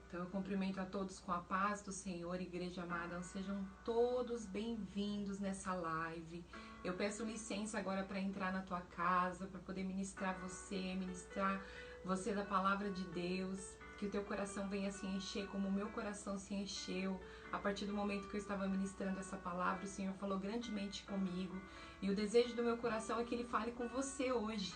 Então eu cumprimento a todos com a paz do Senhor, igreja amada, sejam todos bem-vindos nessa live. Eu peço licença agora para entrar na tua casa, para poder ministrar você da palavra de Deus, que o teu coração venha se encher como o meu coração se encheu. A partir do momento que eu estava ministrando essa palavra, o Senhor falou grandemente comigo, e o desejo do meu coração é que Ele fale com você hoje,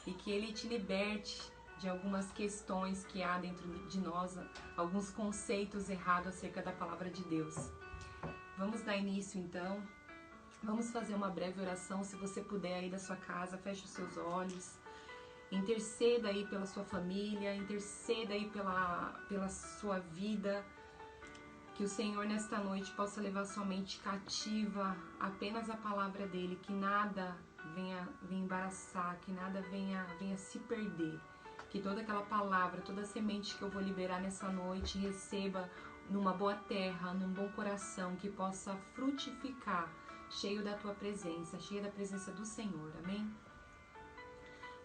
e que Ele te liberte de algumas questões que há dentro de nós, alguns conceitos errados acerca da palavra de Deus. Vamos dar início então, vamos fazer uma breve oração. Se você puder aí da sua casa, feche os seus olhos, interceda aí pela sua família, interceda aí pela sua vida, que o Senhor nesta noite possa levar sua mente cativa apenas a palavra dEle, que nada venha embaraçar, que nada venha se perder. Que toda aquela palavra, toda a semente que eu vou liberar nessa noite receba numa boa terra, num bom coração, que possa frutificar, cheio da tua presença, cheio da presença do Senhor, amém?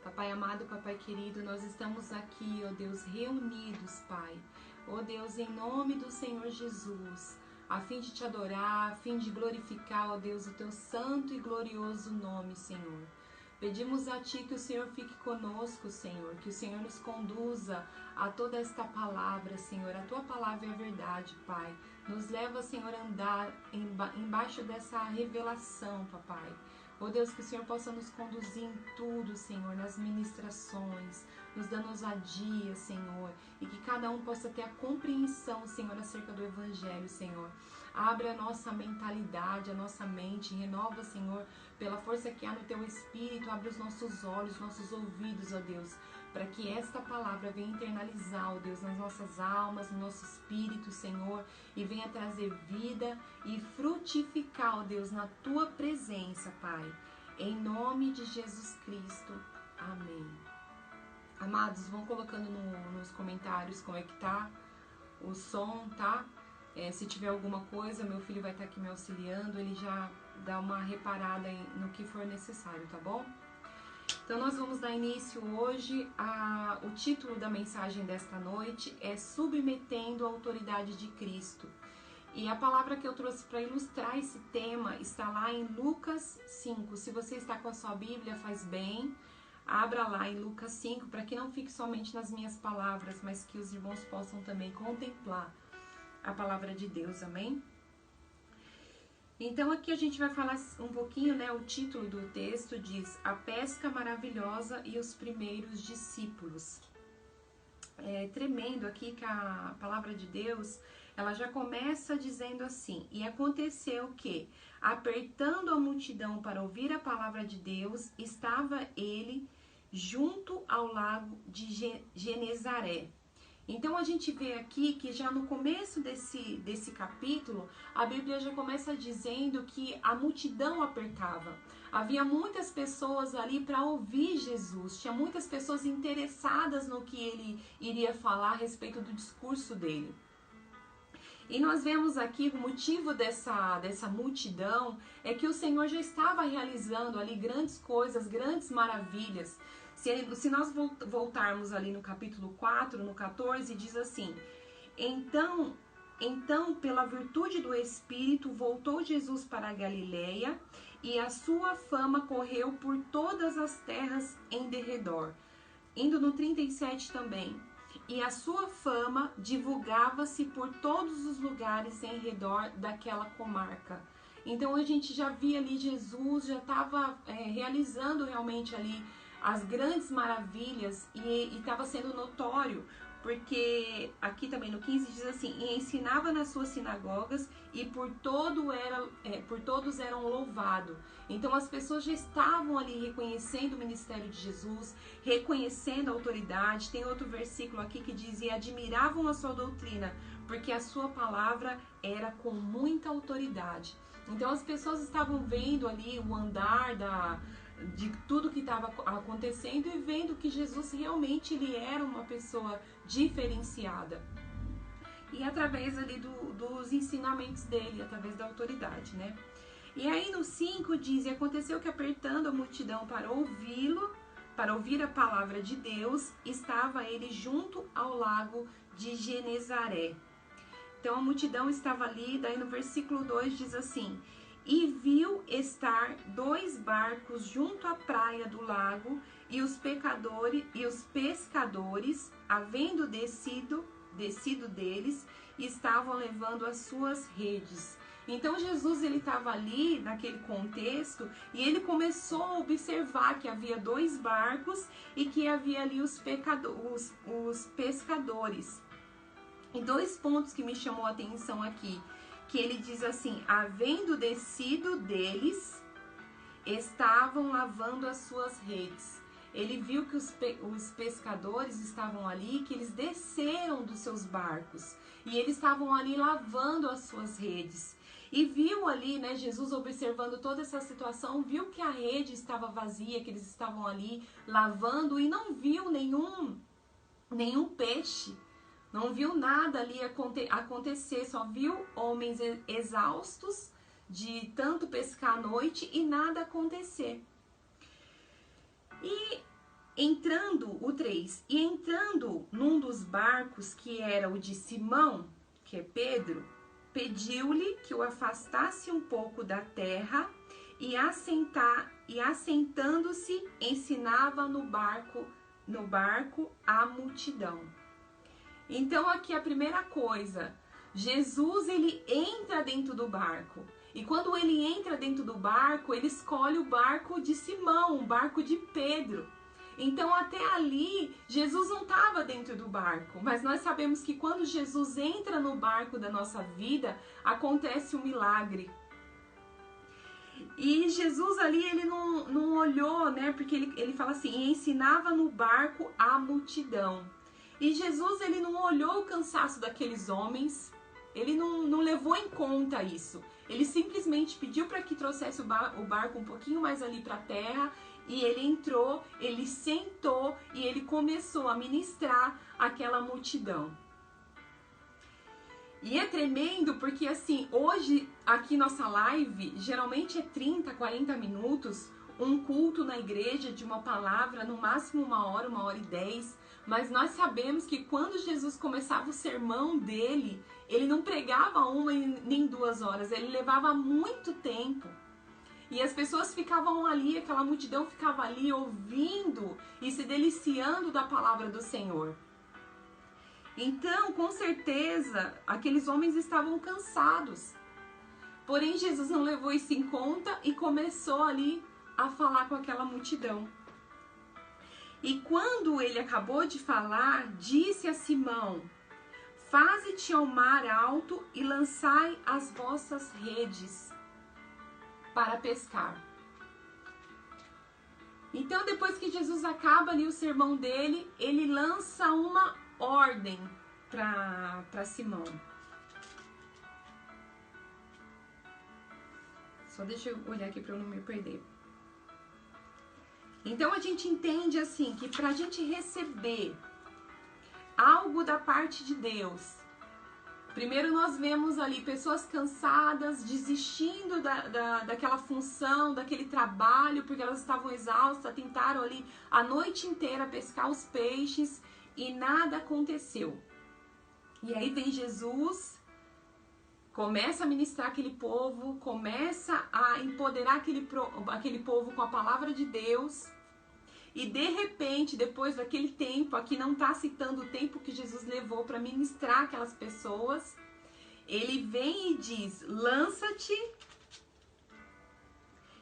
Papai amado, papai querido, nós estamos aqui, ó Deus, reunidos, Pai, ó Deus, em nome do Senhor Jesus, a fim de te adorar, a fim de glorificar, ó Deus, o teu santo e glorioso nome, Senhor. Pedimos a Ti que o Senhor fique conosco, Senhor, que o Senhor nos conduza a toda esta palavra, Senhor. A Tua palavra é a verdade, Pai. Nos leva, Senhor, a andar embaixo dessa revelação, Papai. Oh Deus, que o Senhor possa nos conduzir em tudo, Senhor, nas ministrações, nos dando ousadia, Senhor, e que cada um possa ter a compreensão, Senhor, acerca do Evangelho, Senhor. Abre a nossa mentalidade, a nossa mente, renova, Senhor, pela força que há no Teu Espírito, abre os nossos olhos, nossos ouvidos, ó Deus, para que esta palavra venha internalizar, ó Deus, nas nossas almas, no nosso espírito, Senhor, e venha trazer vida e frutificar, ó Deus, na Tua presença, Pai. Em nome de Jesus Cristo. Amém. Amados, vão colocando nos comentários como é que tá o som, tá? Se tiver alguma coisa, meu filho vai estar aqui me auxiliando, ele já dá uma reparada no que for necessário, tá bom? Então nós vamos dar início hoje o título da mensagem desta noite é Submetendo a Autoridade de Cristo. E a palavra que eu trouxe para ilustrar esse tema está lá em Lucas 5. Se você está com a sua Bíblia, faz bem, abra lá em Lucas 5, para que não fique somente nas minhas palavras, mas que os irmãos possam também contemplar a palavra de Deus, amém? Então aqui a gente vai falar um pouquinho, né? O título do texto diz A Pesca Maravilhosa e os Primeiros Discípulos. É tremendo aqui que a palavra de Deus, ela já começa dizendo assim: E aconteceu que, apertando a multidão para ouvir a palavra de Deus, estava ele junto ao lago de Genezaré. Então a gente vê aqui que já no começo desse capítulo, a Bíblia já começa dizendo que a multidão apertava. Havia muitas pessoas ali para ouvir Jesus, tinha muitas pessoas interessadas no que ele iria falar a respeito do discurso dele. E nós vemos aqui o motivo dessa multidão é que o Senhor já estava realizando ali grandes coisas, grandes maravilhas. Se nós voltarmos ali no capítulo 4, no 14, diz assim: Então, pela virtude do Espírito, voltou Jesus para a Galileia, e a sua fama correu por todas as terras em derredor. Indo no 37 também. E a sua fama divulgava-se por todos os lugares em redor daquela comarca. Então a gente já via ali Jesus, já estava realizando realmente ali as grandes maravilhas e estava sendo notório, porque aqui também no 15 diz assim: E ensinava nas suas sinagogas e por todos eram louvado. Então as pessoas já estavam ali reconhecendo o ministério de Jesus, reconhecendo a autoridade. Tem outro versículo aqui que diz: E admiravam a sua doutrina, porque a sua palavra era com muita autoridade. Então as pessoas estavam vendo ali o andar de tudo que estava acontecendo e vendo que Jesus realmente ele era uma pessoa diferenciada. E através ali dos ensinamentos dele, através da autoridade, né? E aí no 5 diz: E aconteceu que apertando a multidão para ouvi-lo, para ouvir a palavra de Deus, estava ele junto ao lago de Genezaré. Então a multidão estava ali, daí no versículo 2 diz assim: e viu estar 2 barcos junto à praia do lago, e os pescadores, havendo descido deles, estavam levando as suas redes. Então Jesus, ele estava ali naquele contexto e ele começou a observar que havia 2 barcos e que havia ali os pescadores. E 2 pontos que me chamou a atenção aqui, que ele diz assim: havendo descido deles, estavam lavando as suas redes. Ele viu que os pescadores estavam ali, que eles desceram dos seus barcos e eles estavam ali lavando as suas redes. E viu ali, né, Jesus observando toda essa situação, viu que a rede estava vazia, que eles estavam ali lavando e não viu nenhum peixe. Não viu nada ali acontecer, só viu homens exaustos de tanto pescar à noite e nada acontecer. E entrando, o 3, e entrando num dos barcos, que era o de Simão, que é Pedro, pediu-lhe que o afastasse um pouco da terra e assentando-se, ensinava no barco a multidão. Então aqui a primeira coisa, Jesus, ele entra dentro do barco. E quando ele entra dentro do barco, ele escolhe o barco de Simão, o barco de Pedro. Então até ali, Jesus não estava dentro do barco. Mas nós sabemos que quando Jesus entra no barco da nossa vida, acontece um milagre. E Jesus ali, ele não olhou, né? Porque ele fala assim, ensinava no barco a multidão. E Jesus, ele não olhou o cansaço daqueles homens, ele não levou em conta isso. Ele simplesmente pediu para que trouxesse o barco um pouquinho mais ali para a terra, e ele entrou, ele sentou e ele começou a ministrar aquela multidão. E é tremendo porque assim, hoje aqui nossa live, geralmente é 30, 40 minutos, um culto na igreja de uma palavra, no máximo 1 hora e 10. Mas nós sabemos que quando Jesus começava o sermão dele, ele não pregava 1 nem 2 horas, ele levava muito tempo. E as pessoas ficavam ali, aquela multidão ficava ali ouvindo e se deliciando da palavra do Senhor. Então, com certeza, aqueles homens estavam cansados. Porém, Jesus não levou isso em conta e começou ali a falar com aquela multidão. E quando ele acabou de falar, disse a Simão: faze-te ao mar alto e lançai as vossas redes para pescar. Então, depois que Jesus acaba ali o sermão dele, ele lança uma ordem para Simão. Só deixa eu olhar aqui para eu não me perder. Então a gente entende assim que para a gente receber algo da parte de Deus, primeiro nós vemos ali pessoas cansadas, desistindo daquela função, daquele trabalho, porque elas estavam exaustas, tentaram ali a noite inteira pescar os peixes e nada aconteceu. E aí vem Jesus, começa a ministrar aquele povo, começa a empoderar aquele povo com a palavra de Deus. E de repente, depois daquele tempo, aqui não está citando o tempo que Jesus levou para ministrar aquelas pessoas, ele vem e diz: lança-te.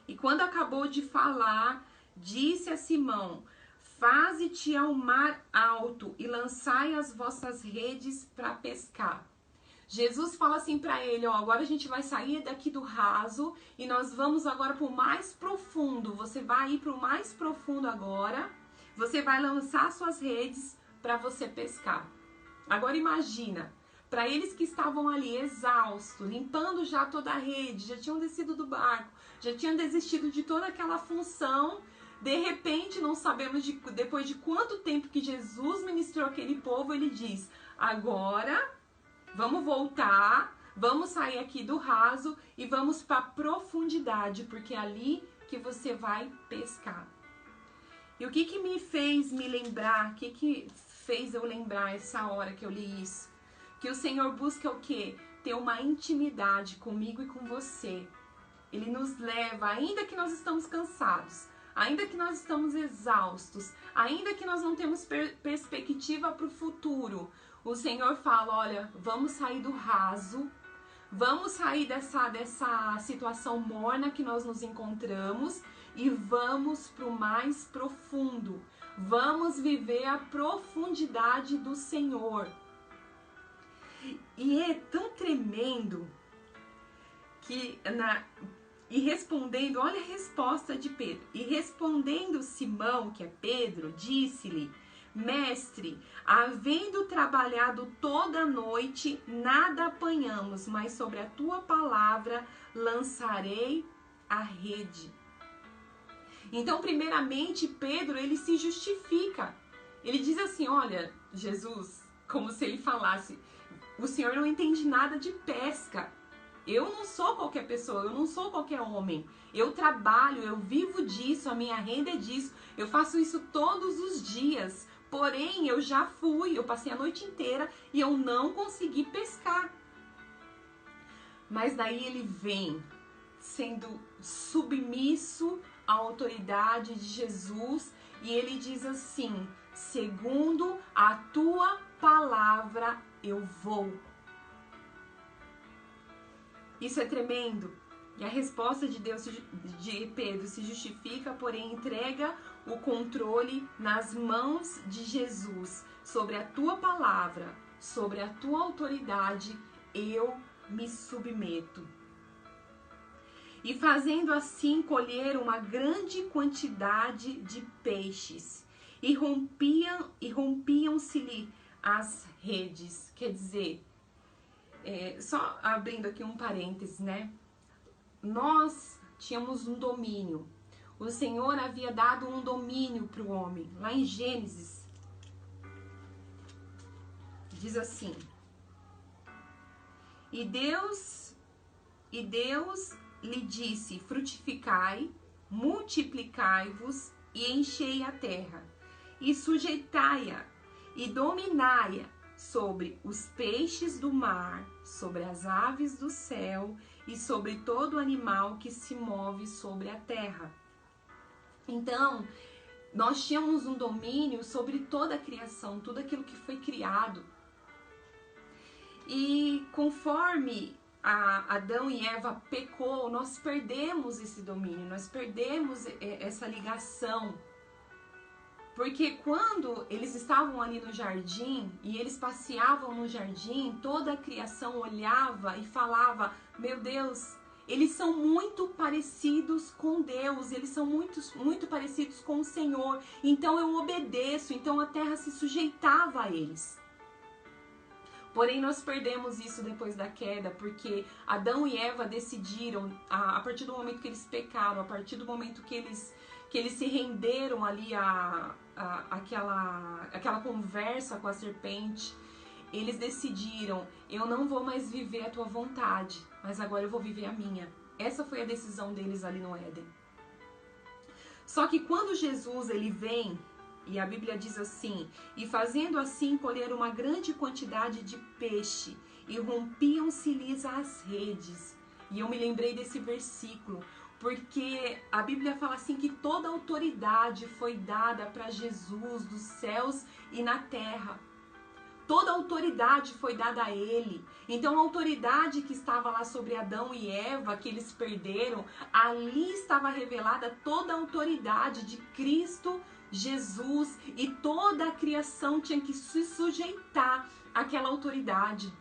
E quando acabou de falar, disse a Simão: faze-te ao mar alto e lançai as vossas redes para pescar. Jesus fala assim para ele, ó, agora a gente vai sair daqui do raso e nós vamos agora para o mais profundo. Você vai ir para o mais profundo agora, você vai lançar suas redes para você pescar. Agora imagina, para eles que estavam ali exaustos, limpando já toda a rede, já tinham descido do barco, já tinham desistido de toda aquela função, de repente, não sabemos depois de quanto tempo que Jesus ministrou aquele povo, ele diz, agora vamos voltar, vamos sair aqui do raso e vamos para a profundidade, porque é ali que você vai pescar. E o que me fez me lembrar, o que fez eu lembrar essa hora que eu li isso? Que o Senhor busca o quê? Ter uma intimidade comigo e com você. Ele nos leva, ainda que nós estamos cansados, ainda que nós estamos exaustos, ainda que nós não temos perspectiva para o futuro, o Senhor fala, olha, vamos sair do raso, vamos sair dessa situação morna que nós nos encontramos e vamos para o mais profundo. Vamos viver a profundidade do Senhor. E é tão tremendo que e respondendo, olha a resposta de Pedro. E respondendo Simão, que é Pedro, disse-lhe, mestre, havendo trabalhado toda a noite, nada apanhamos, mas sobre a tua palavra lançarei a rede. Então, primeiramente, Pedro, ele se justifica. Ele diz assim, olha, Jesus, como se ele falasse, o Senhor não entende nada de pesca. Eu não sou qualquer pessoa, eu não sou qualquer homem. Eu trabalho, eu vivo disso, a minha renda é disso. Eu faço isso todos os dias. Porém, eu já fui, eu passei a noite inteira e eu não consegui pescar. Mas daí ele vem sendo submisso à autoridade de Jesus e ele diz assim, segundo a tua palavra eu vou. Isso é tremendo. E a resposta de Deus, de Pedro, se justifica, porém entrega o controle nas mãos de Jesus. Sobre a tua palavra, sobre a tua autoridade, eu me submeto. E fazendo assim, colheram uma grande quantidade de peixes. E rompiam-se-lhe as redes. Quer dizer, só abrindo aqui um parêntese, né? Nós tínhamos um domínio. O Senhor havia dado um domínio para o homem. Lá em Gênesis, diz assim: E Deus lhe disse, frutificai, multiplicai-vos e enchei a terra, e sujeitai-a, e dominai-a sobre os peixes do mar, sobre as aves do céu e sobre todo animal que se move sobre a terra. Então, nós tínhamos um domínio sobre toda a criação, tudo aquilo que foi criado. E conforme Adão e Eva pecou, nós perdemos esse domínio, nós perdemos essa ligação. Porque quando eles estavam ali no jardim e eles passeavam no jardim, toda a criação olhava e falava, meu Deus, eles são muito parecidos com Deus, eles são muito parecidos com o Senhor, então eu obedeço, então a terra se sujeitava a eles. Porém, nós perdemos isso depois da queda, porque Adão e Eva decidiram, a partir do momento que eles pecaram, a partir do momento que eles se renderam ali àquela conversa com a serpente, eles decidiram, eu não vou mais viver a tua vontade, mas agora eu vou viver a minha. Essa foi a decisão deles ali no Éden. Só que quando Jesus ele vem, e a Bíblia diz assim, e fazendo assim colher uma grande quantidade de peixe, e rompiam-se-lhes as redes. E eu me lembrei desse versículo, porque a Bíblia fala assim que toda autoridade foi dada para Jesus dos céus e na terra. Toda autoridade foi dada a ele. Então a autoridade que estava lá sobre Adão e Eva, que eles perderam, ali estava revelada toda a autoridade de Cristo Jesus, e toda a criação tinha que se sujeitar àquela autoridade.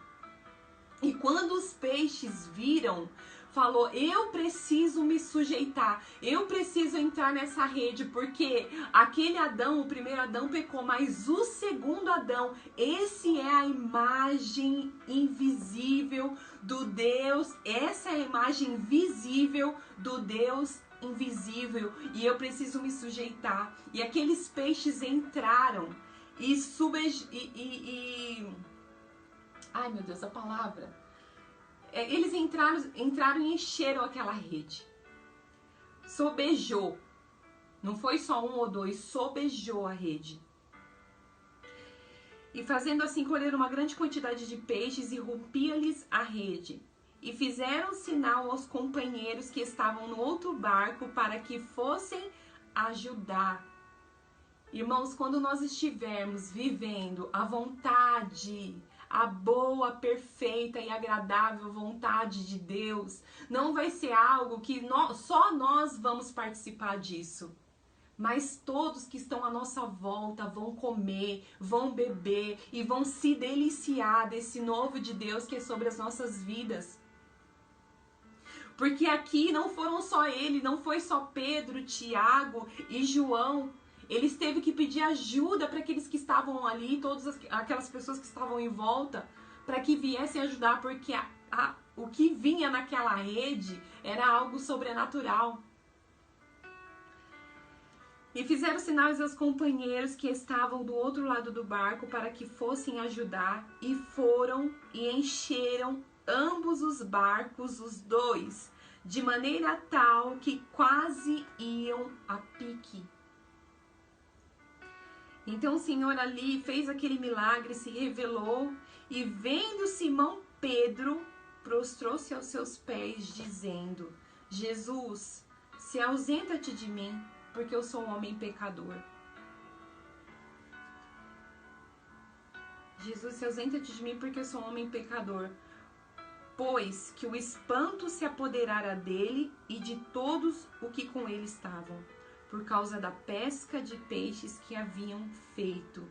E quando os peixes viram, falou, eu preciso me sujeitar, eu preciso entrar nessa rede, porque aquele Adão, o primeiro Adão pecou, mas o segundo Adão, esse é a imagem invisível do Deus, essa é a imagem visível do Deus invisível, e eu preciso me sujeitar. E aqueles peixes entraram ai meu Deus, a palavra, eles entraram e encheram aquela rede. Sobejou. Não foi só um ou dois, sobejou a rede. E fazendo assim, colheram uma grande quantidade de peixes e rompia-lhes a rede. E fizeram sinal aos companheiros que estavam no outro barco para que fossem ajudar. Irmãos, quando nós estivermos vivendo a vontade, a boa, perfeita e agradável vontade de Deus, não vai ser algo que só nós vamos participar disso. Mas todos que estão à nossa volta vão comer, vão beber e vão se deliciar desse novo de Deus que é sobre as nossas vidas. Porque aqui não foram só ele, não foi só Pedro, Tiago e João. Eles teve que pedir ajuda para aqueles que estavam ali, todas aquelas pessoas que estavam em volta, para que viessem ajudar, porque o que vinha naquela rede era algo sobrenatural. E fizeram sinais aos companheiros que estavam do outro lado do barco para que fossem ajudar, e foram e encheram ambos os barcos, os dois, de maneira tal que quase iam a pique. Então o Senhor ali fez aquele milagre, se revelou, e vendo Simão Pedro, prostrou-se aos seus pés, dizendo: Jesus, se ausenta-te de mim, porque eu sou um homem pecador. Jesus, se ausenta-te de mim, porque eu sou um homem pecador. Pois que o espanto se apoderara dele e de todos o que com ele estavam, por causa da pesca de peixes que haviam feito.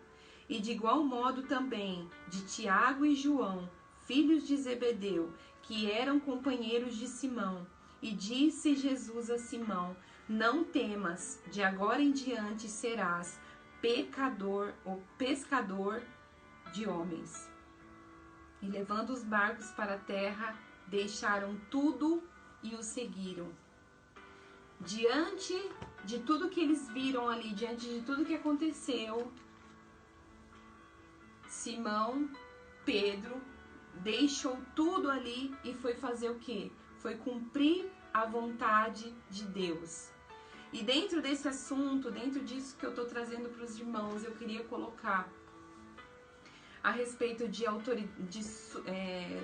E de igual modo também de Tiago e João, filhos de Zebedeu, que eram companheiros de Simão. E disse Jesus a Simão: não temas, de agora em diante serás pecador ou pescador de homens. E levando os barcos para a terra, deixaram tudo e o seguiram. Diante de tudo que eles viram ali, diante de tudo que aconteceu, Simão, Pedro, deixou tudo ali e foi fazer o quê? Foi cumprir a vontade de Deus. E dentro desse assunto, dentro disso que eu estou trazendo para os irmãos, eu queria colocar a respeito de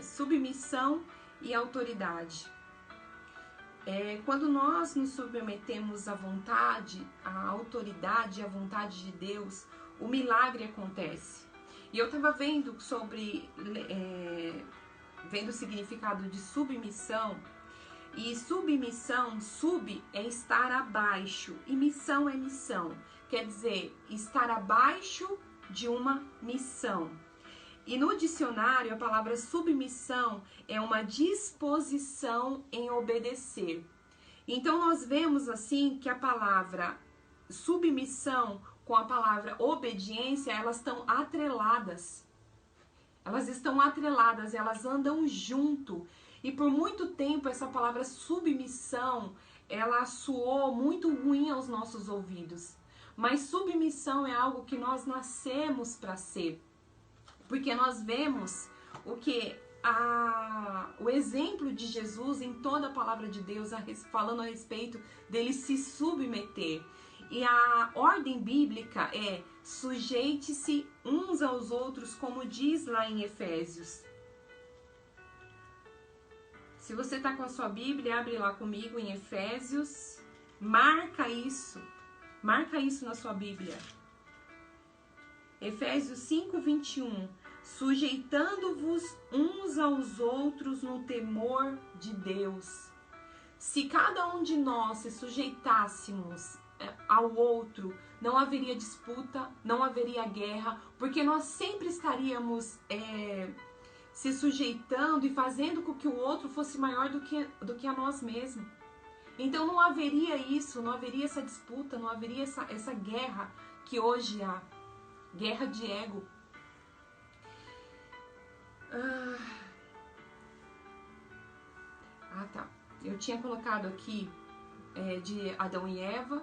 submissão e autoridade. Quando nós nos submetemos à vontade, à autoridade, à vontade de Deus, o milagre acontece. E eu estava vendo vendo o significado de submissão. E submissão, sub é estar abaixo e missão é missão. Quer dizer, estar abaixo de uma missão. E no dicionário, a palavra submissão é uma disposição em obedecer. Então, nós vemos assim que a palavra submissão com a palavra obediência, elas estão atreladas. Elas estão atreladas, elas andam junto. E por muito tempo, essa palavra submissão, ela soou muito ruim aos nossos ouvidos. Mas submissão é algo que nós nascemos para ser. Porque nós vemos o exemplo de Jesus em toda a palavra de Deus, falando a respeito dele se submeter. E a ordem bíblica é: sujeite-se uns aos outros, como diz lá em Efésios. Se você está com a sua Bíblia, abre lá comigo em Efésios. Marca isso na sua Bíblia. Efésios 5:21, sujeitando-vos uns aos outros no temor de Deus. Se cada um de nós se sujeitássemos ao outro, não haveria disputa, não haveria guerra, porque nós sempre estaríamos se sujeitando e fazendo com que o outro fosse maior do que a nós mesmos. Então não haveria isso, não haveria essa disputa, não haveria essa guerra que hoje há. Guerra de ego. Tá. Eu tinha colocado aqui de Adão e Eva,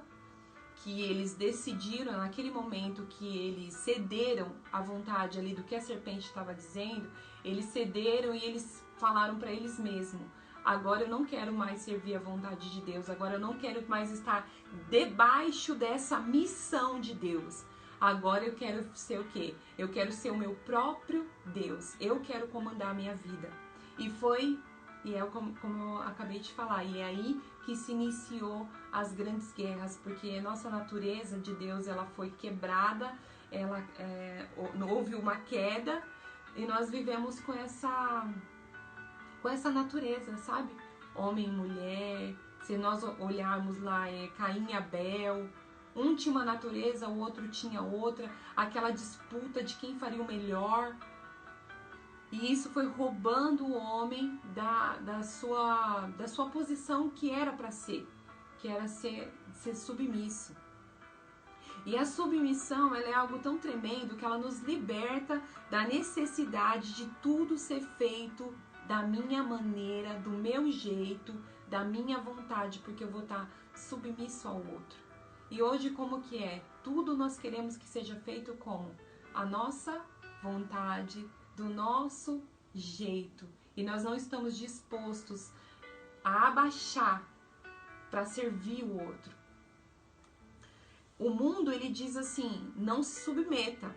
que eles decidiram, naquele momento que eles cederam à vontade ali do que a serpente estava dizendo, eles cederam e eles falaram para eles mesmos: agora eu não quero mais servir a vontade de Deus, agora eu não quero mais estar debaixo dessa missão de Deus. Agora eu quero ser o quê? Eu quero ser o meu próprio Deus. Eu quero comandar a minha vida. E é como eu acabei de falar, e é aí que se iniciou as grandes guerras, porque nossa natureza de Deus, ela foi quebrada, houve uma queda, e nós vivemos com essa natureza, sabe? Homem e mulher, se nós olharmos lá, Caim e Abel, um tinha uma natureza, o outro tinha outra, aquela disputa de quem faria o melhor. E isso foi roubando o homem da sua posição que era para ser, que era ser submisso. E a submissão, ela é algo tão tremendo que ela nos liberta da necessidade de tudo ser feito da minha maneira, do meu jeito, da minha vontade, porque eu vou estar submisso ao outro. E hoje como que é? Tudo nós queremos que seja feito como? A nossa vontade, do nosso jeito. E nós não estamos dispostos a abaixar para servir o outro. O mundo, ele diz assim, não se submeta.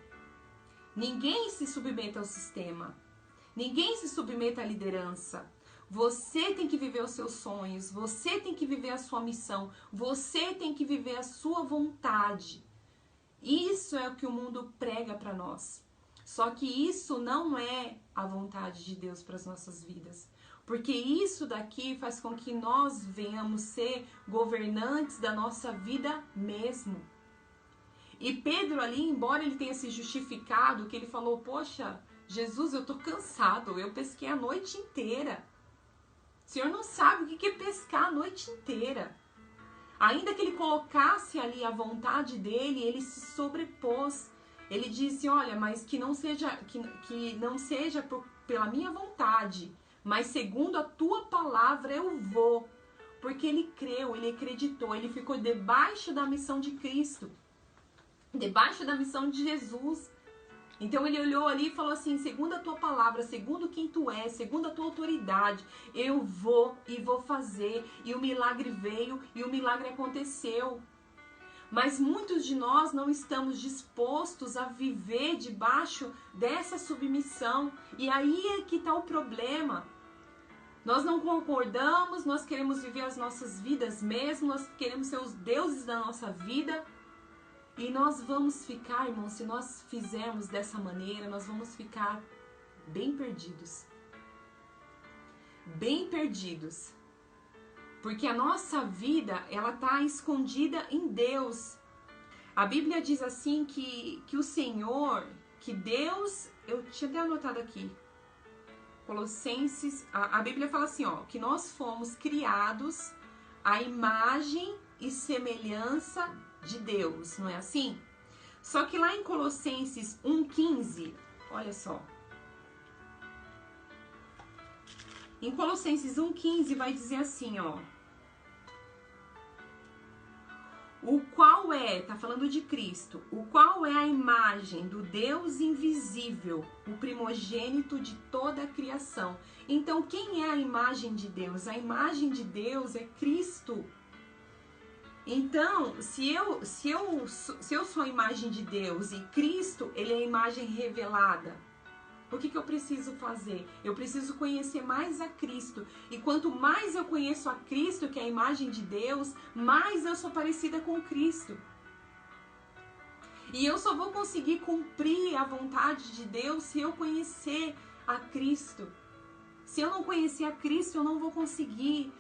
Ninguém se submeta ao sistema. Ninguém se submeta à liderança. Você tem que viver os seus sonhos, você tem que viver a sua missão, você tem que viver a sua vontade. Isso é o que o mundo prega para nós. Só que isso não é a vontade de Deus para as nossas vidas. Porque isso daqui faz com que nós venhamos ser governantes da nossa vida mesmo. E Pedro ali, embora ele tenha se justificado, que ele falou, poxa, Jesus, eu tô cansado, eu pesquei a noite inteira. O Senhor não sabe o que é pescar a noite inteira. Ainda que ele colocasse ali a vontade dele, ele se sobrepôs. Ele disse, olha, mas que não seja pela minha vontade, mas segundo a tua palavra eu vou. Porque ele creu, ele acreditou, ele ficou debaixo da missão de Cristo, debaixo da missão de Jesus. Então ele olhou ali e falou assim, segundo a tua palavra, segundo quem tu és, segundo a tua autoridade, eu vou e vou fazer. E o milagre veio e o milagre aconteceu. Mas muitos de nós não estamos dispostos a viver debaixo dessa submissão. E aí é que está o problema. Nós não concordamos, nós queremos viver as nossas vidas mesmo, nós queremos ser os deuses da nossa vida. E nós vamos ficar, irmãos, se nós fizermos dessa maneira, nós vamos ficar bem perdidos. Bem perdidos. Porque a nossa vida, ela está escondida em Deus. A Bíblia diz assim que o Senhor, que Deus, eu tinha até anotado aqui, Colossenses, a Bíblia fala assim, ó, que nós fomos criados à imagem e semelhança de Deus, não é assim? Só que lá em Colossenses 1,15, olha só. Em Colossenses 1,15 vai dizer assim, ó. O qual tá falando de Cristo, o qual é a imagem do Deus invisível, o primogênito de toda a criação. Então, quem é a imagem de Deus? A imagem de Deus é Cristo. Então, se eu sou a imagem de Deus e Cristo, ele é a imagem revelada, o que eu preciso fazer? Eu preciso conhecer mais a Cristo. E quanto mais eu conheço a Cristo, que é a imagem de Deus, mais eu sou parecida com Cristo. E eu só vou conseguir cumprir a vontade de Deus se eu conhecer a Cristo. Se eu não conhecer a Cristo, eu não vou conseguir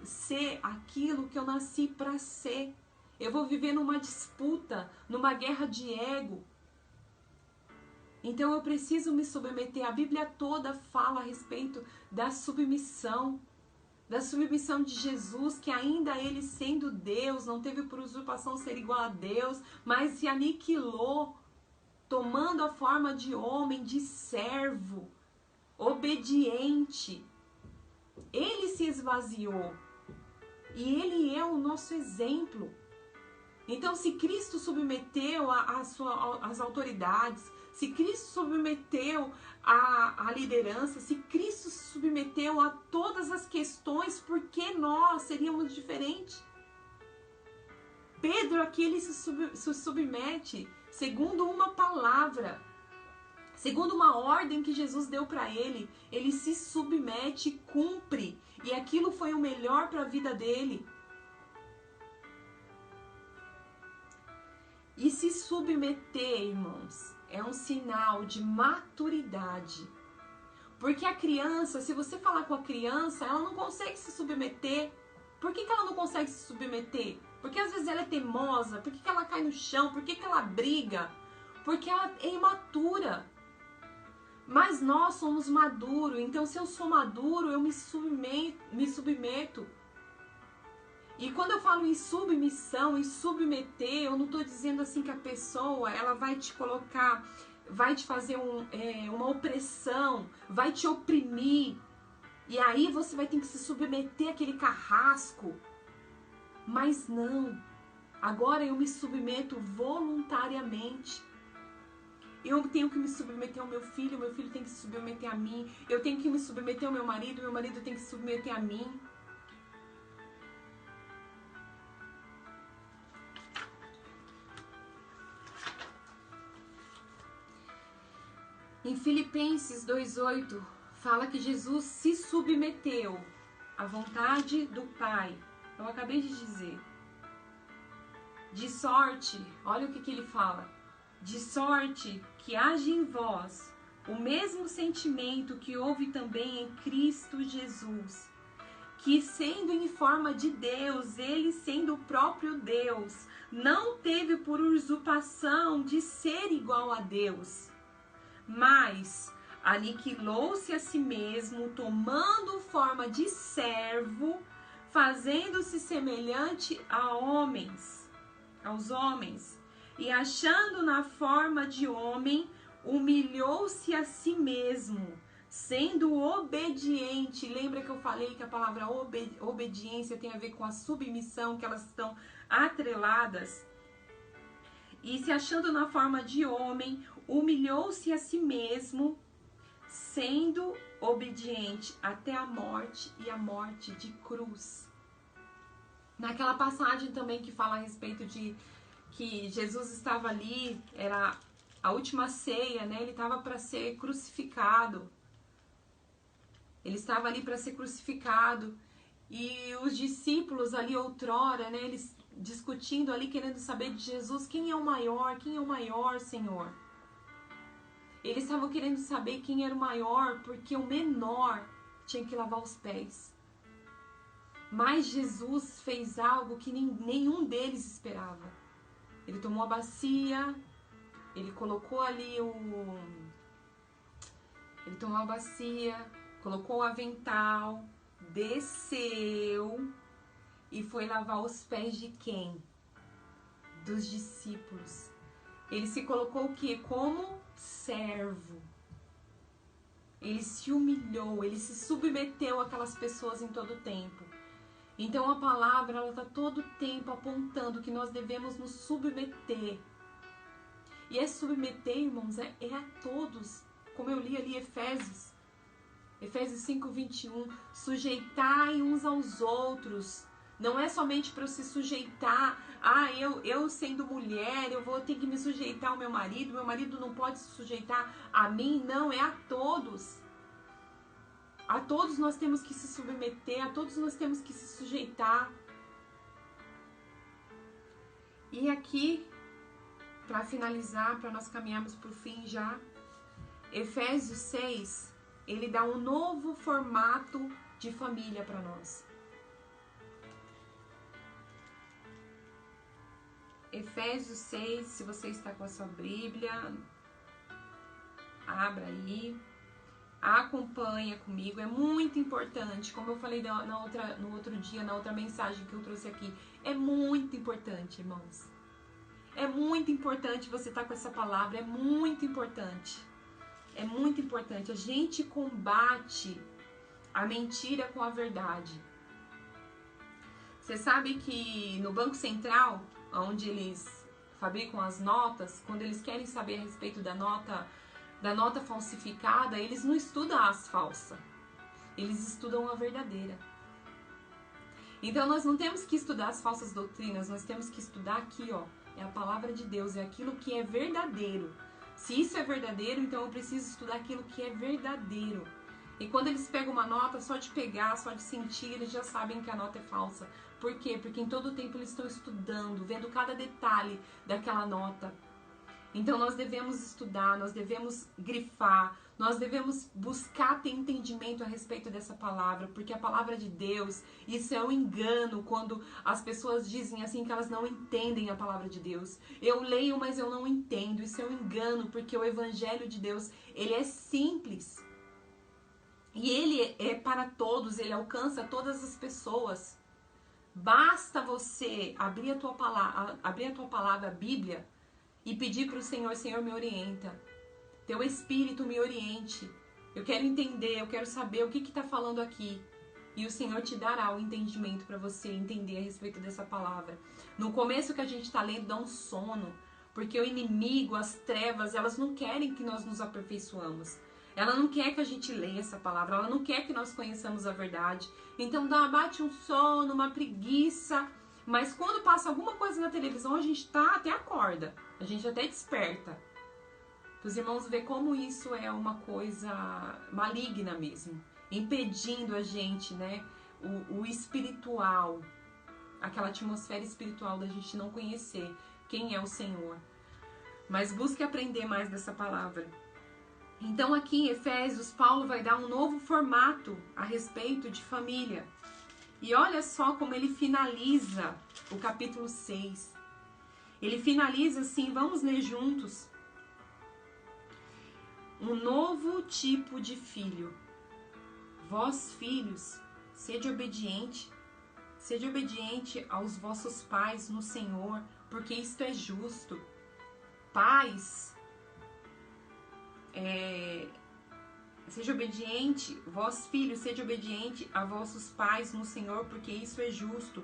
ser aquilo que eu nasci para ser. Eu vou viver numa disputa, numa guerra de ego. Então eu preciso me submeter. A Bíblia toda fala a respeito da submissão de Jesus, que ainda ele sendo Deus, não teve por usurpação ser igual a Deus, mas se aniquilou, tomando a forma de homem, de servo, obediente. Ele se esvaziou e ele é o nosso exemplo. Então, se Cristo submeteu às autoridades, Se Cristo submeteu à liderança, se Cristo se submeteu a todas as questões, por que nós seríamos diferentes? Pedro aqui, ele se submete segundo uma palavra, segundo uma ordem que Jesus deu para ele. Ele se submete e cumpre. E aquilo foi o melhor para a vida dele. E se submeter, irmãos, é um sinal de maturidade. Porque a criança, se você falar com a criança, ela não consegue se submeter. Por que ela não consegue se submeter? Porque às vezes ela é teimosa. Por que ela cai no chão? Por que ela briga? Porque ela é imatura. Mas nós somos maduros. Então, se eu sou maduro, eu me submeto. E quando eu falo em submissão, em submeter, eu não estou dizendo assim que a pessoa ela vai te colocar, vai te fazer uma opressão, vai te oprimir. E aí você vai ter que se submeter àquele carrasco. Mas não. Agora eu me submeto voluntariamente. Eu tenho que me submeter ao meu filho tem que se submeter a mim. Eu tenho que me submeter ao meu marido tem que se submeter a mim. Em Filipenses 2:8, fala que Jesus se submeteu à vontade do Pai. Eu acabei de dizer. De sorte, olha o que ele fala. De sorte que haja em vós o mesmo sentimento que houve também em Cristo Jesus, que sendo em forma de Deus, ele sendo o próprio Deus, não teve por usurpação de ser igual a Deus, mas aniquilou-se a si mesmo, tomando forma de servo, fazendo-se semelhante aos homens, e achando na forma de homem, humilhou-se a si mesmo, sendo obediente. Lembra que eu falei que a palavra obediência tem a ver com a submissão, que elas estão atreladas? E se achando na forma de homem, humilhou-se a si mesmo, sendo obediente até a morte, e a morte de cruz. Naquela passagem também que fala a respeito de que Jesus estava ali, era a última ceia, né? Ele estava para ser crucificado. Ele estava ali para ser crucificado. E os discípulos ali outrora, né? Eles discutindo ali, querendo saber de Jesus, quem é o maior? Quem é o maior, Senhor? Eles estavam querendo saber quem era o maior, porque o menor tinha que lavar os pés. Mas Jesus fez algo que nenhum deles esperava. Ele tomou a bacia, ele colocou ali Ele tomou a bacia, colocou o avental, desceu e foi lavar os pés de quem? Dos discípulos. Ele se colocou o quê? Como servo. Ele se humilhou, ele se submeteu àquelas pessoas em todo o tempo. Então a palavra, ela está todo o tempo apontando que nós devemos nos submeter. E submeter, irmãos, é a todos. Como eu li ali Efésios 5:21, sujeitai uns aos outros. Não é somente para eu se sujeitar, eu sendo mulher, eu vou ter que me sujeitar ao meu marido não pode se sujeitar a mim, não, é a todos. A todos nós temos que se submeter, a todos nós temos que se sujeitar. E aqui, para finalizar, para nós caminharmos para o fim já, Efésios 6, ele dá um novo formato de família para nós. Efésios 6, se você está com a sua Bíblia, abra aí, acompanha comigo, é muito importante, como eu falei no outro dia, na outra mensagem que eu trouxe aqui, é muito importante, irmãos. É muito importante você estar com essa palavra, é muito importante. É muito importante. A gente combate a mentira com a verdade. Você sabe que no Banco Central, onde eles fabricam as notas, quando eles querem saber a respeito da nota falsificada, eles não estudam as falsas, eles estudam a verdadeira. Então nós não temos que estudar as falsas doutrinas, nós temos que estudar aqui, ó, é a palavra de Deus, é aquilo que é verdadeiro. Se isso é verdadeiro, então eu preciso estudar aquilo que é verdadeiro. E quando eles pegam uma nota, só de pegar, só de sentir, eles já sabem que a nota é falsa. Por quê? Porque em todo o tempo eles estão estudando, vendo cada detalhe daquela nota. Então nós devemos estudar, nós devemos grifar, nós devemos buscar ter entendimento a respeito dessa palavra, porque a palavra de Deus, isso é um engano quando as pessoas dizem assim que elas não entendem a palavra de Deus. Eu leio, mas eu não entendo, isso é um engano, porque o evangelho de Deus, ele é simples. E ele é para todos, ele alcança todas as pessoas. Basta você abrir a tua palavra, a Bíblia, e pedir para o Senhor, Senhor, me orienta. Teu Espírito me oriente. Eu quero entender, eu quero saber o que está falando aqui. E o Senhor te dará o entendimento para você entender a respeito dessa palavra. No começo que a gente está lendo, dá um sono. Porque o inimigo, as trevas, elas não querem que nós nos aperfeiçoamos. Ela não quer que a gente leia essa palavra. Ela não quer que nós conheçamos a verdade. Então bate um sono, uma preguiça. Mas quando passa alguma coisa na televisão, a gente até acorda. A gente até desperta. Para os irmãos ver como isso é uma coisa maligna mesmo. Impedindo a gente, né? O espiritual. Aquela atmosfera espiritual da gente não conhecer quem é o Senhor. Mas busque aprender mais dessa palavra. Então aqui em Efésios, Paulo vai dar um novo formato a respeito de família. E olha só como ele finaliza o capítulo 6. Ele finaliza assim, vamos ler juntos. Um novo tipo de filho. Vós, filhos, sede obediente aos vossos pais no Senhor, porque isto é justo. Pais, seja obediente, vós filhos, sede obediente a vossos pais no Senhor, porque isso é justo.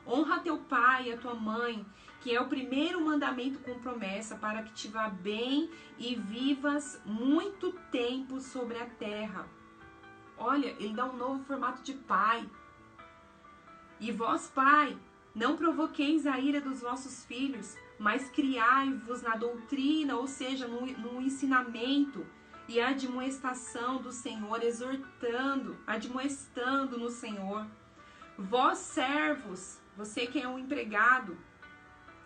Honra teu pai e a tua mãe, que é o primeiro mandamento com promessa, para que te vá bem e vivas muito tempo sobre a terra. Olha, ele dá um novo formato de pai. E vós, pai, não provoqueis a ira dos vossos filhos, mas criai-vos na doutrina, ou seja, no ensinamento e admoestação do Senhor, admoestando no Senhor. Vós, servos, você que é um empregado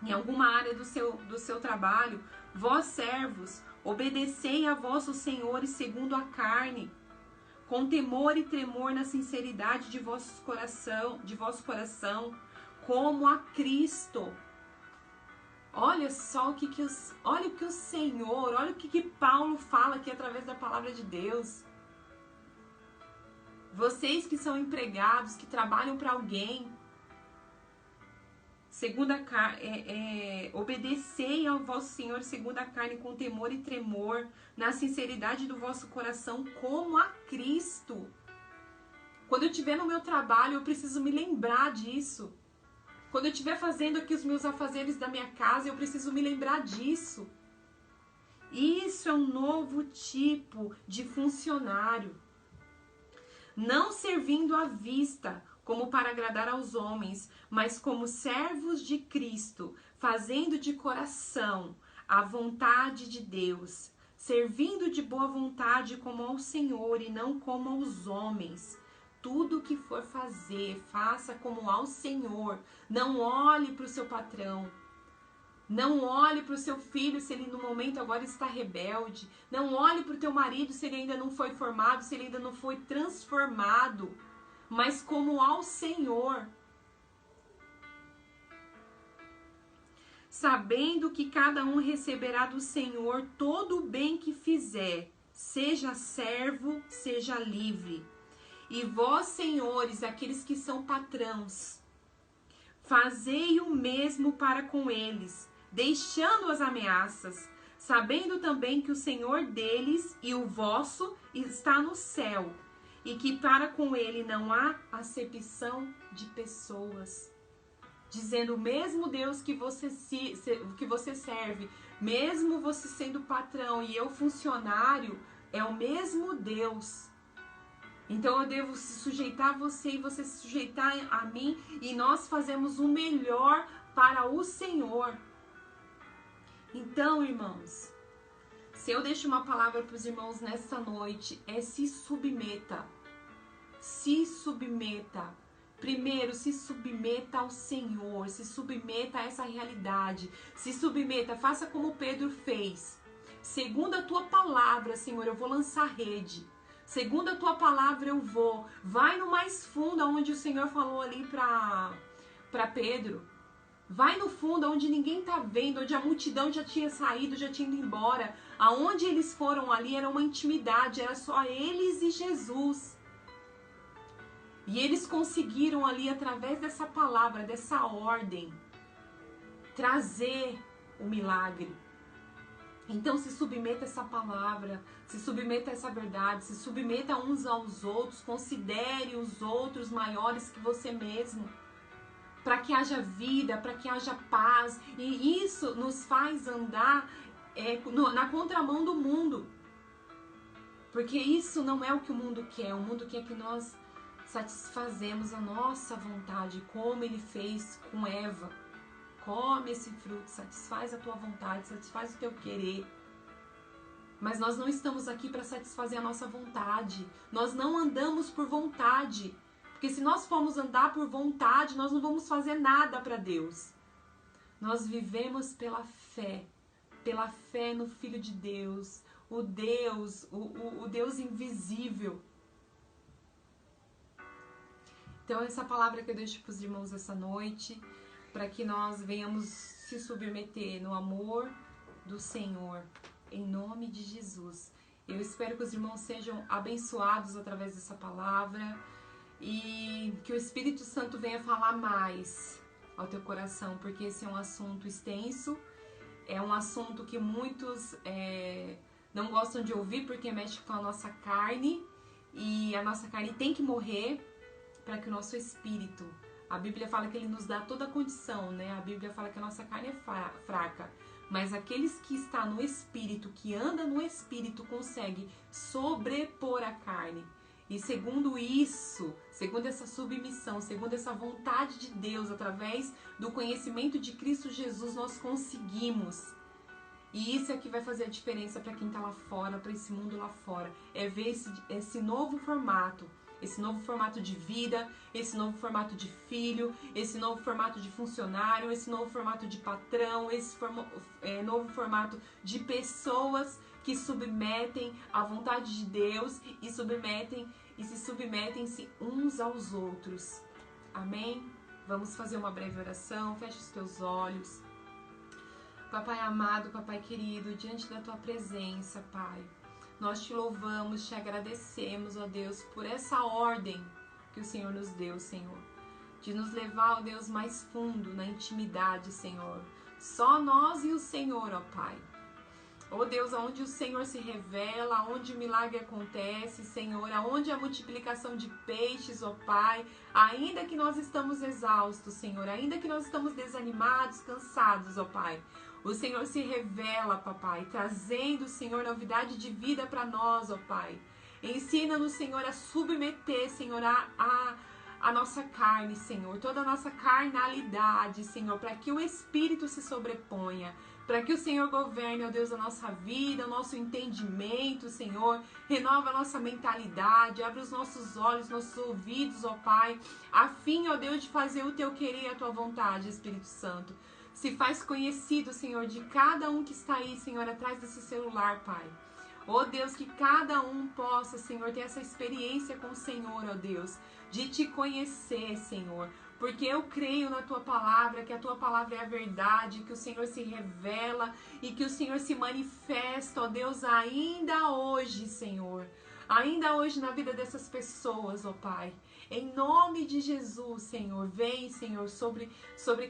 em alguma área do seu trabalho, vós, servos, obedecei a vossos senhores segundo a carne, com temor e tremor na sinceridade de vosso coração, como a Cristo. Olha só olha o que o Senhor, olha o que Paulo fala aqui através da palavra de Deus. Vocês que são empregados, que trabalham para alguém, obedecei ao vosso Senhor segundo a carne, com temor e tremor, na sinceridade do vosso coração, como a Cristo. Quando eu estiver no meu trabalho, eu preciso me lembrar disso. Quando eu estiver fazendo aqui os meus afazeres da minha casa, eu preciso me lembrar disso. Isso é um novo tipo de funcionário. Não servindo à vista, como para agradar aos homens, mas como servos de Cristo, fazendo de coração a vontade de Deus, servindo de boa vontade como ao Senhor e não como aos homens. Tudo o que for fazer, faça como ao Senhor. Não olhe para o seu patrão. Não olhe para o seu filho se ele no momento agora está rebelde. Não olhe para o teu marido se ele ainda não foi formado, se ele ainda não foi transformado. Mas como ao Senhor. Sabendo que cada um receberá do Senhor todo o bem que fizer, seja servo, seja livre. E vós, senhores, aqueles que são patrões, fazei o mesmo para com eles, deixando as ameaças, sabendo também que o Senhor deles e o vosso está no céu, e que para com ele não há acepção de pessoas. dizendo: o mesmo Deus que você serve, mesmo você sendo patrão e eu funcionário, é o mesmo Deus. Então eu devo se sujeitar a você e você se sujeitar a mim, e nós fazemos o melhor para o Senhor. Então, irmãos, se eu deixo uma palavra para os irmãos nesta noite, é: se submeta. Se submeta. Primeiro, se submeta ao Senhor, se submeta a essa realidade, se submeta, faça como Pedro fez. Segundo a tua palavra, Senhor, eu vou lançar rede. Segundo a tua palavra eu vou. Vai no mais fundo, onde o Senhor falou ali para Pedro. Vai no fundo, onde ninguém tá vendo, onde a multidão já tinha saído, já tinha ido embora. Aonde eles foram ali era uma intimidade, era só eles e Jesus. E eles conseguiram ali, através dessa palavra, dessa ordem, trazer o milagre. Então se submeta a essa palavra, se submeta a essa verdade, se submeta uns aos outros, considere os outros maiores que você mesmo, para que haja vida, para que haja paz. E isso nos faz andar na contramão do mundo, porque isso não é o que o mundo quer. O mundo quer que nós satisfazemos a nossa vontade, como ele fez com Eva. Come esse fruto, satisfaz a tua vontade, satisfaz o teu querer. Mas nós não estamos aqui para satisfazer a nossa vontade. Nós não andamos por vontade. Porque se nós formos andar por vontade, nós não vamos fazer nada para Deus. Nós vivemos pela fé no Filho de Deus, o Deus invisível. Então essa palavra que eu deixo para os irmãos essa noite, para que nós venhamos se submeter no amor do Senhor, em nome de Jesus. Eu espero que os irmãos sejam abençoados através dessa palavra e que o Espírito Santo venha falar mais ao teu coração, porque esse é um assunto extenso, é um assunto que muitos não gostam de ouvir, porque mexe com a nossa carne, e a nossa carne tem que morrer para que o nosso espírito, a Bíblia fala que ele nos dá toda a condição, né? A Bíblia fala que a nossa carne é fraca, mas aqueles que estão no Espírito, que andam no Espírito, conseguem sobrepor a carne. E segundo isso, segundo essa submissão, segundo essa vontade de Deus, através do conhecimento de Cristo Jesus, nós conseguimos. E isso é que vai fazer a diferença para quem está lá fora, para esse mundo lá fora. É ver esse novo formato de vida, esse novo formato de filho, esse novo formato de funcionário, esse novo formato de patrão, esse novo formato de pessoas que submetem à vontade de Deus e se submetem-se uns aos outros. Amém? Vamos fazer uma breve oração. Feche os teus olhos. Papai amado, Papai querido, diante da tua presença, Pai, nós te louvamos, te agradecemos, ó Deus, por essa ordem que o Senhor nos deu, Senhor, de nos levar, ó Deus, mais fundo na intimidade, Senhor. Só nós e o Senhor, ó Pai. Ó Deus, aonde o Senhor se revela, aonde o milagre acontece, Senhor, aonde a multiplicação de peixes, ó Pai, ainda que nós estamos exaustos, Senhor, ainda que nós estamos desanimados, cansados, ó Pai, o Senhor se revela, papai, trazendo, Senhor, novidade de vida para nós, ó Pai. Ensina-nos, Senhor, a submeter, Senhor, a nossa carne, Senhor, toda a nossa carnalidade, Senhor, para que o Espírito se sobreponha, para que o Senhor governe, ó Deus, a nossa vida, o nosso entendimento, Senhor, renova a nossa mentalidade, abre os nossos olhos, nossos ouvidos, ó Pai, a fim, ó Deus, de fazer o teu querer e a tua vontade, Espírito Santo. Se faz conhecido, Senhor, de cada um que está aí, Senhor, atrás desse celular, Pai. Ó Deus, que cada um possa, Senhor, ter essa experiência com o Senhor, ó Deus, de te conhecer, Senhor. Porque eu creio na tua palavra, que a tua palavra é a verdade, que o Senhor se revela e que o Senhor se manifesta, ó Deus, ainda hoje, Senhor. Ainda hoje na vida dessas pessoas, ó Pai. Em nome de Jesus, Senhor, vem, Senhor, sobre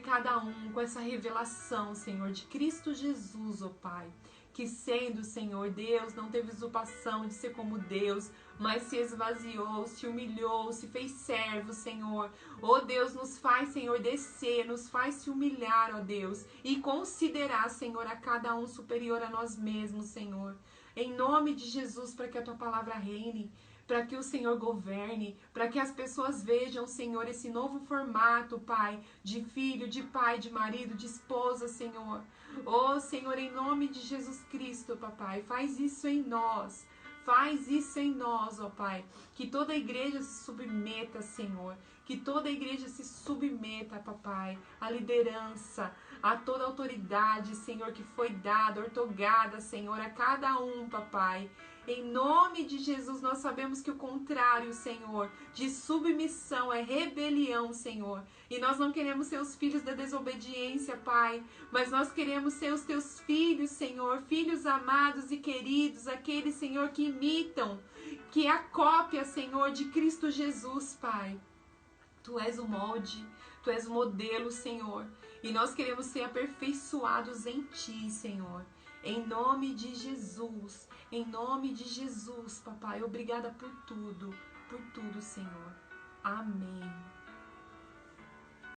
cada um com essa revelação, Senhor, de Cristo Jesus, ó Pai. que sendo, Senhor Deus, não teve usurpação de ser como Deus, mas se esvaziou, se humilhou, se fez servo, Senhor. Ó Deus, nos faz, Senhor, descer, nos faz se humilhar, ó Deus, e considerar, Senhor, a cada um superior a nós mesmos, Senhor. Em nome de Jesus, para que a tua palavra reine, para que o Senhor governe, para que as pessoas vejam, Senhor, esse novo formato, Pai, de filho, de pai, de marido, de esposa, Senhor. Oh, Senhor, em nome de Jesus Cristo, papai, faz isso em nós. Faz isso em nós, ó Pai. Que toda a igreja se submeta, Senhor. Que toda a igreja se submeta, papai, à liderança, a toda a autoridade, Senhor, que foi dada, ortogada, Senhor, a cada um, papai. Em nome de Jesus, nós sabemos que o contrário, Senhor, de submissão é rebelião, Senhor. E nós não queremos ser os filhos da desobediência, Pai, mas nós queremos ser os teus filhos, Senhor, filhos amados e queridos, aqueles, Senhor, que imitam, que é a cópia, Senhor, de Cristo Jesus, Pai. Tu és o molde, Tu és o modelo, Senhor, e nós queremos ser aperfeiçoados em Ti, Senhor. Em nome de Jesus, papai, obrigada por tudo, Senhor. Amém.